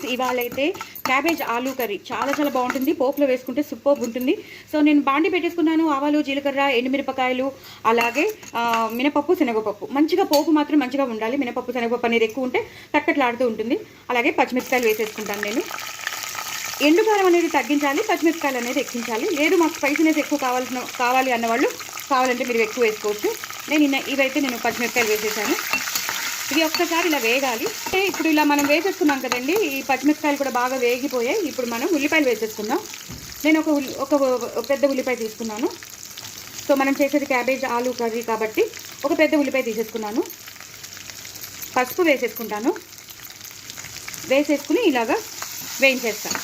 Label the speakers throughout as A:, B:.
A: Friends, ఇవాళైతే cabbage aloo curry చాలా చాలా బాగుంటుంది. పోపులో వేసుకుంటే సూపర్ ఉంటుంది. సో నేను బాండి పెట్టేసుకున్నాను. ఆవాలు, జీలకర్ర, ఎండుమిరపకాయలు, అలాగే మినపప్పు, శనగపప్పు. మంచిగా పోపు మాత్రం మంచిగా ఉండాలి. మినపప్పు, శనగపప్పు అనేది ఎక్కువ ఉంటే కట్టకట్లాడుతూ ఉంటుంది. అలాగే పచ్చిమిరపకాయలు వేసేసుకుంటాను నేను. ఎండుకారం అనేది తగ్గించాలి, పచ్చిమిరపకాయలు అనేది ఎక్కించాలి. లేదు మాకు స్పైసీనెస్ ఎక్కువ కావాలి అన్నవాళ్ళు కావాలంటే మీరు ఎక్కువ వేసుకోవచ్చు. ఇవైతే నేను పచ్చిమిరపకాయలు వేసేసాను. ఇది ఒక్కసారి ఇలా వేగాలి. ఇప్పుడు ఇలా మనం వేసేసుకున్నాం కదండి, ఈ పచ్చిమిరపకాయలు కూడా బాగా వేగిపోయాయి. ఇప్పుడు మనం ఉల్లిపాయలు వేసేసుకుందాం. నేను ఒక పెద్ద ఉల్లిపాయ తీసుకున్నాను. సో మనం చేసేది క్యాబేజ్ ఆలూ కర్రీ కాబట్టి ఒక పెద్ద ఉల్లిపాయ తీసేసుకున్నాను. పసుపు వేసేసుకుంటాను. వేసేసుకుని ఇలాగా వేయించేస్తాను.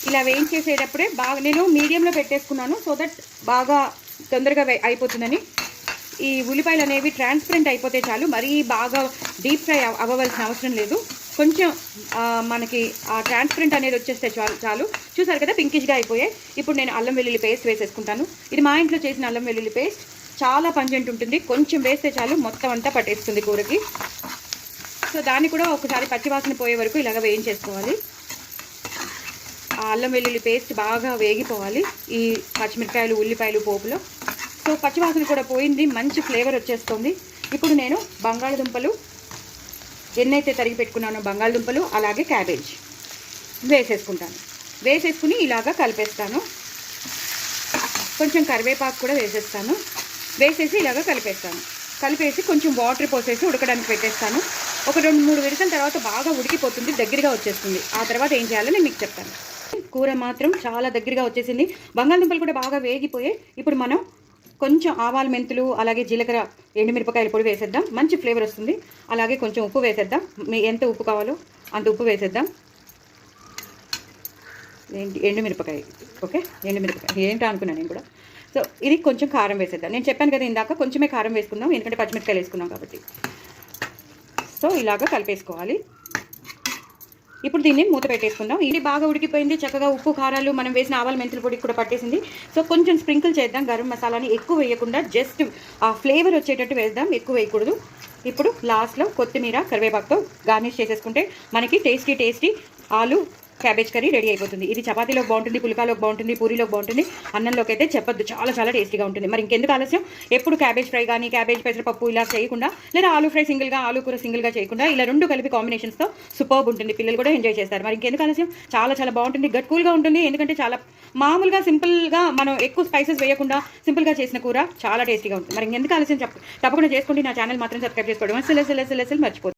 A: ఇలా వేయించేసేటప్పుడే బాగా నేను మీడియంలో పెట్టేసుకున్నాను, సో దట్ బాగా తొందరగా అయిపోతుందని. ఈ ఉల్లిపాయలు అనేవి ట్రాన్స్పరెంట్ అయిపోతే చాలు, మరీ బాగా డీప్ ఫ్రై అవ్వవలసిన అవసరం లేదు. కొంచెం మనకి ఆ ట్రాన్స్పరెంట్ అనేది వచ్చేస్తే చాలు. చూసారు కదా, పింకిష్గా అయిపోయాయి. ఇప్పుడు నేను అల్లం వెల్లుల్లి పేస్ట్ వేసేసుకుంటాను. ఇది మా ఇంట్లో చేసిన అల్లం వెల్లుల్లి పేస్ట్, చాలా పంజెంట్ ఉంటుంది. కొంచెం వేస్తే చాలు, మొత్తం అంతా పట్టేస్తుంది కూరకి. సో దాన్ని కూడా ఒకసారి పచ్చివాసన పోయే వరకు ఇలాగ వేయించేసుకోవాలి. ఆ అల్లం వెల్లుల్లి పేస్ట్ బాగా వేగిపోవాలి ఈ పచ్చిమిరపకాయలు, ఉల్లిపాయలు పోపులో. సో పచ్చివాసన కూడా పోయింది, మంచి ఫ్లేవర్ వచ్చేస్తుంది. ఇప్పుడు నేను బంగాళదుంపలు, ఎన్నైతే తరిగి పెట్టుకున్నానో బంగాళదుంపలు, అలాగే క్యాబేజ్ వేసేసుకుంటాను. వేసేసుకుని ఇలాగా కలిపేస్తాను. కొంచెం కరివేపాకు కూడా వేసేస్తాను. వేసేసి ఇలాగా కలిపేస్తాను. కలిపేసి కొంచెం వాటర్ పోసేసి ఉడకడానికి పెట్టేస్తాను. ఒక 2-3 విడతల తర్వాత బాగా ఉడికిపోతుంది, దగ్గరగా వచ్చేస్తుంది. ఆ తర్వాత ఏం చేయాలో నేను మీకు చెప్తాను. కూర మాత్రం చాలా దగ్గరగా వచ్చేసింది. బంగాళదుంపలు కూడా బాగా వేగిపోయాయి. ఇప్పుడు మనం కొంచెం ఆవాల మెంతులు, అలాగే జీలకర్ర, ఎండుమిరపకాయల పొడి వేసేద్దాం. మంచి ఫ్లేవర్ వస్తుంది. అలాగే కొంచెం ఉప్పు వేసేద్దాం. ఎంత ఉప్పు కావాలో అంత ఉప్పు వేసేద్దాం. ఎండుమిరపకాయ, ఓకే, ఎండుమిరపకాయ ఏంటో అనుకున్నాను నేను కూడా. సో ఇది కొంచెం కారం వేసేద్దాం. నేను చెప్పాను కదా ఇందాక, కొంచెమే కారం వేసుకుందాం, ఎందుకంటే పచ్చిమిరపకాయలు వేసుకున్నాం కాబట్టి. సో ఇలాగా కలిపేసుకోవాలి. ఇప్పుడు దీన్ని మూత పెట్టేసుకుందాం. ఇది బాగా ఉడికిపోయింది. చక్కగా ఉప్పు, కారాలు, మనం వేసిన ఆవాల మెంతుల పొడి కూడా పట్టేసింది. సో కొంచెం స్ప్రింకిల్ చేద్దాం. గరం మసాలాని ఎక్కువ వేయకుండా జస్ట్ ఆ ఫ్లేవర్ వచ్చేటట్టు వేద్దాం, ఎక్కువ వేయకూడదు. ఇప్పుడు లాస్ట్లో కొత్తిమీర, కరివేపాకుతో గార్నిష్ చేసేసుకుంటే మనకి టేస్టీ ఆలు క్యాబేజ్ కర్రీ రెడీ అయిపోతుంది. ఇది చపాతీలోకి బాగుంటుంది, పుల్కాలోకి బాగుంటుంది, పూరీలోకి బాగుంటుంది, అన్నంలోకి అయితే చెప్పొద్దు, చాలా టేస్టీగా ఉంటుంది. మరి ఇంకెందుకు ఆలస్యం, ఎప్పుడు క్యాబేజ్ ఫ్రై కానీ, క్యాబేజ్ పెసరపప్పు ఇలా చేయకుండా, లేదా ఆలూ ఫ్రై సింగిల్గా, ఆలూ కూర సింగిల్గా చేయకుండా ఇలా రెండు కలిపి కాంబినేషన్స్తో సూపర్బ్ ఉంటుంది. పిల్లలు కూడా ఎంజాయ్ చేస్తారు. మరి ఇంకెందుకు ఆలస్యం, చాలా బాగుంటుంది, గట్ కూల్గా ఉంటుంది. ఎందుకంటే చాలా మామూలుగా సింపుల్గా మనం ఎక్కువ స్పైసెస్ వేయకుండా సింపుల్గా చేసిన కూర చాలా టేస్టీగా ఉంటుంది. మరి ఇంకెందుకు ఆలస్యం తప్పకుండా చేసుకోండి. నా ఛానల్ మాత్రం సబ్స్క్రైబ్ చేసుకోవడం అసలు మర్చిపోతుంది.